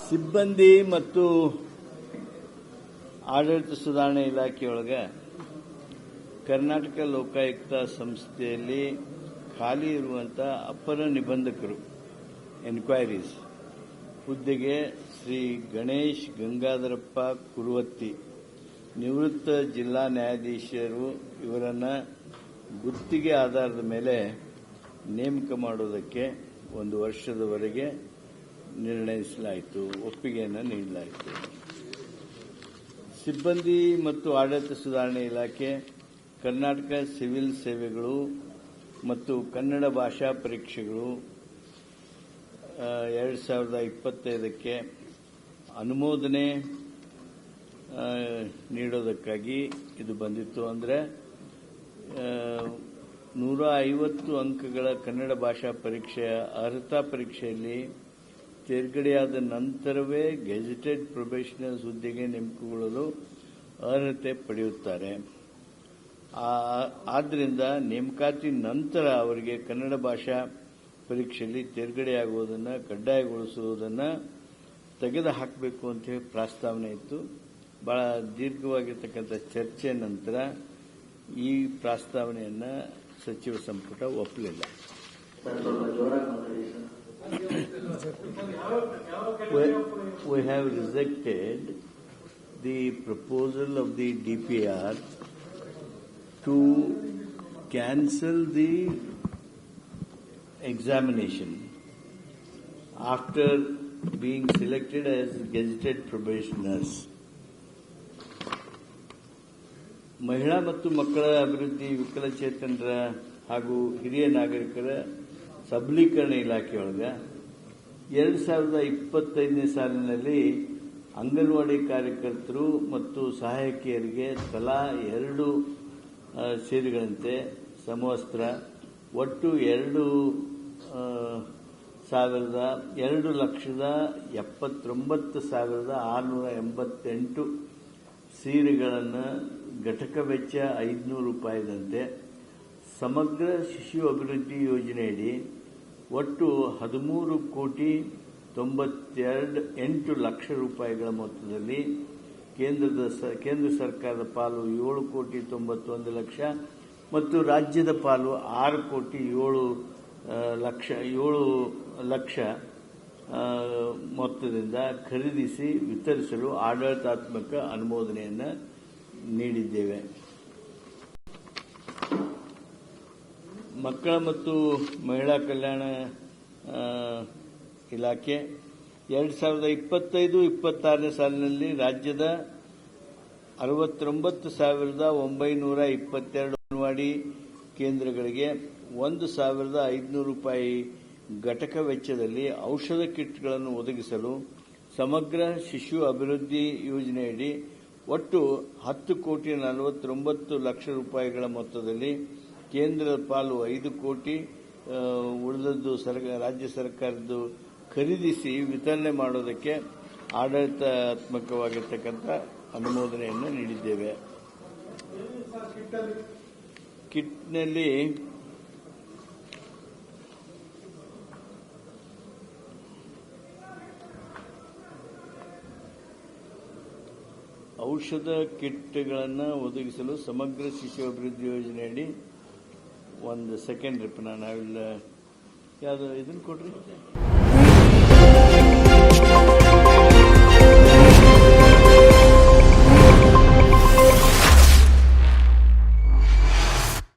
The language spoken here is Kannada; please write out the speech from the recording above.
ಸಿಬ್ಬಂದಿ ಮತ್ತು ಆಡಳಿತ ಸುಧಾರಣೆ ಇಲಾಖೆಯೊಳಗೆ ಕರ್ನಾಟಕ ಲೋಕಾಯುಕ್ತ ಸಂಸ್ಥೆಯಲ್ಲಿ ಖಾಲಿ ಇರುವಂತಹ ಅಪರ ನಿಬಂಧಕರು ಎನ್ಕ್ವೈರೀಸ್ ಹುದ್ದೆಗೆ ಶ್ರೀ ಗಣೇಶ್ ಗಂಗಾಧರಪ್ಪ ಕುರುವತ್ತಿ ನಿವೃತ್ತ ಜಿಲ್ಲಾ ನ್ಯಾಯಾಧೀಶರು ಇವರನ್ನು ಗುತ್ತಿಗೆ ಆಧಾರದ ಮೇಲೆ ನೇಮಕ ಮಾಡುವುದಕ್ಕೆ 1 ವರ್ಷದವರೆಗೆ ನಿರ್ಣಯಿಸಲಾಯಿತು, ಒಪ್ಪಿಗೆಯನ್ನು ನೀಡಲಾಯಿತು. ಸಿಬ್ಬಂದಿ ಮತ್ತು ಆಡಳಿತ ಸುಧಾರಣೆ ಇಲಾಖೆ ಕರ್ನಾಟಕ ಸಿವಿಲ್ ಸೇವೆಗಳು ಮತ್ತು ಕನ್ನಡ ಭಾಷಾ ಪರೀಕ್ಷೆಗಳು 2025ಕ್ಕೆ ಅನುಮೋದನೆ ನೀಡೋದಕ್ಕಾಗಿ ಇದು ಬಂದಿತ್ತು. ಅಂದರೆ 150 ಅಂಕಗಳ ಕನ್ನಡ ಭಾಷಾ ಪರೀಕ್ಷೆಯ ಅರ್ಹತಾ ಪರೀಕ್ಷೆಯಲ್ಲಿ ತೇರ್ಗಡೆಯಾದ ನಂತರವೇ ಗೆಜೆಟೆಡ್ ಪ್ರೊಬೇಷನರ್ಸ್ ಹುದ್ದೆಗೆ ನೇಮಕಗೊಳ್ಳಲು ಅರ್ಹತೆ ಪಡೆಯುತ್ತಾರೆ. ಆದ್ದರಿಂದ ನೇಮಕಾತಿ ನಂತರ ಅವರಿಗೆ ಕನ್ನಡ ಭಾಷಾ ಪರೀಕ್ಷೆಯಲ್ಲಿ ತೇರ್ಗಡೆಯಾಗುವುದನ್ನು ಕಡ್ಡಾಯಗೊಳಿಸುವುದನ್ನು ತೆಗೆದುಹಾಕಬೇಕು ಅಂತ ಹೇಳಿ ಪ್ರಸ್ತಾವನೆ ಇತ್ತು. ಬಹಳ ದೀರ್ಘವಾಗಿರ್ತಕ್ಕಂಥ ಚರ್ಚೆ ನಂತರ ಈ ಪ್ರಸ್ತಾವನೆಯನ್ನು ಸಚಿವ ಸಂಪುಟ ಒಪ್ಪಲಿಲ್ಲ. We have rejected the proposal of the DPR to cancel the examination after being selected as gazetted probationers. ಮಹಿಳಾ ಮತ್ತು ಮಕ್ಕಳ ಅಭಿವೃದ್ಧಿ, ವಿಕಲಚೇತನರ ಹಾಗೂ ಹಿರಿಯ ನಾಗರಿಕರ ಸಬಲೀಕರಣ ಇಲಾಖೆಯೊಳಗೆ 2025ನೇ ಸಾಲಿನಲ್ಲಿ ಅಂಗನವಾಡಿ ಕಾರ್ಯಕರ್ತರು ಮತ್ತು ಸಹಾಯಕಿಯರಿಗೆ ತಲಾ 2 ಸೇರಿಗಳಂತೆ ಸಮವಸ್ತ್ರ ಒಟ್ಟು 2,79,688 ಸೀರೆಗಳನ್ನು ಘಟಕ ವೆಚ್ಚ ₹500ದಂತೆ ಸಮಗ್ರ ಶಿಶು ಅಭಿವೃದ್ಧಿ ಯೋಜನೆಯಡಿ ಒಟ್ಟು 13,92,8,00,000 ಮೊತ್ತದಲ್ಲಿ ಕೇಂದ್ರ ಸರ್ಕಾರದ ಪಾಲು 7,91,00,000 ಮತ್ತು ರಾಜ್ಯದ ಪಾಲು 6,07,00,000 ಮೊತ್ತದಿಂದ ಖರೀದಿಸಿ ವಿತರಿಸಲು ಆಡಳಿತಾತ್ಮಕ ಅನುಮೋದನೆಯನ್ನು ನೀಡಿದ್ದೇವೆ. ಮಕ್ಕಳ ಮತ್ತು ಮಹಿಳಾ ಕಲ್ಯಾಣ ಇಲಾಖೆ 2025-26ನೇ ಸಾಲಿನಲ್ಲಿ ರಾಜ್ಯದ 69,922 ಅಂಗನವಾಡಿ ಕೇಂದ್ರಗಳಿಗೆ ₹1,500 ಘಟಕ ವೆಚ್ಚದಲ್ಲಿ ಔಷಧ ಕಿಟ್ಗಳನ್ನು ಒದಗಿಸಲು ಸಮಗ್ರ ಶಿಶು ಅಭಿವೃದ್ಧಿ ಯೋಜನೆಯಡಿ ಒಟ್ಟು ₹10,49,00,000 ಮೊತ್ತದಲ್ಲಿ ಕೇಂದ್ರದ ಪಾಲು 5 ಕೋಟಿ, ಉಳಿದದ್ದು ರಾಜ್ಯ ಸರ್ಕಾರದ್ದು ಖರೀದಿಸಿ ವಿತರಣೆ ಮಾಡೋದಕ್ಕೆ ಆಡಳಿತಾತ್ಮಕವಾಗಿರ್ತಕ್ಕಂಥ ಅನುಮೋದನೆಯನ್ನು ನೀಡಿದ್ದೇವೆ. ಕಿಟ್ನಲ್ಲಿ ಔಷಧ ಕಿಟ್ಗಳನ್ನು ಒದಗಿಸಲು ಸಮಗ್ರ ಶಿಶು ಅಭಿವೃದ್ಧಿ ಯೋಜನೆಯಡಿ ಒಂದು ಸೆಕೆಂಡ್ ನಾನು ಯಾವುದು ಇದನ್ನು ಕೊಡ್ರಿ.